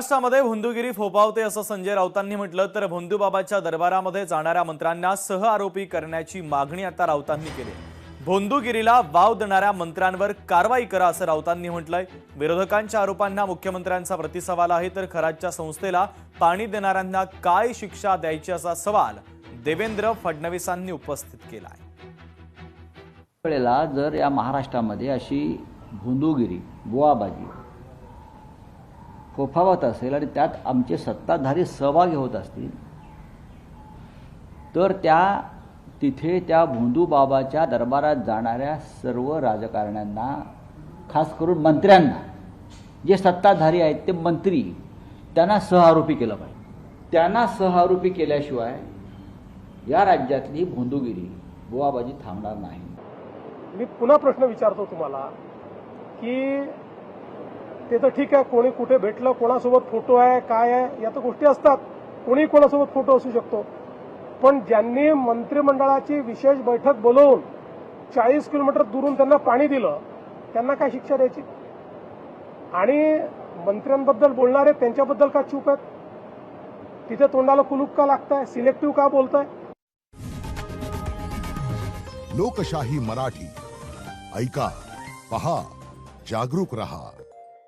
महाराष्ट्रामध्ये भोंदूगिरी फोफावते असं संजय राऊतांनी म्हटलं तर भोंदूबाबाच्या दरबारामध्ये जाणाऱ्या मंत्र्यांना सह आरोपी करण्याची मागणी आता राऊतांनी केली। भोंदूगिरीला वाव देणाऱ्या मंत्र्यांवर कारवाई करा असं राऊतांनी म्हटलंय। विरोधकांच्या आरोपांना मुख्यमंत्र्यांचा प्रतिसवाल आहे तर खरातच्या संस्थेला पाणी देणाऱ्यांना काय शिक्षा द्यायची असा सवाल देवेंद्र फडणवीसांनी उपस्थित केलाय। वेळेला जर या महाराष्ट्रामध्ये अशी भोंदूगिरी बुवाबाजी फोफावत असेल आणि त्यात आमचे सत्ताधारी सहभागी होत असतील तर तिथे त्या भोंदूबाबाच्या दरबारात जाणाऱ्या सर्व राजकारण्यांना, खास करून मंत्र्यांना, जे सत्ताधारी आहेत ते मंत्री, त्यांना सहआरोपी केलं पाहिजे। त्यांना सहआरोपी केल्याशिवाय या राज्यातली भोंदूगिरी बुवाबाजी थांबणार नाही। मी पुन्हा प्रश्न विचारतो तुम्हाला की ते तर ठीक आहे, कोणी कुठे भेटलं, कोणासोबत फोटो आहे, काय आहे, या तर गोष्टी असतात, कोणी कोणासोबत फोटो असू शकतो, पण ज्यांनी मंत्रिमंडळाची विशेष बैठक बोलवून 40 किलोमीटर दुरून त्यांना पाणी दिलं त्यांना काय शिक्षा द्यायची? आणि मंत्र्यांबद्दल बोलणारे त्यांच्याबद्दल का चूप आहेत? तिथे तोंडाला कुलूप का लागतंय? सिलेक्टिव्ह का बोलताय? लोकशाही मराठी ऐका, पहा, जागरूक रहा।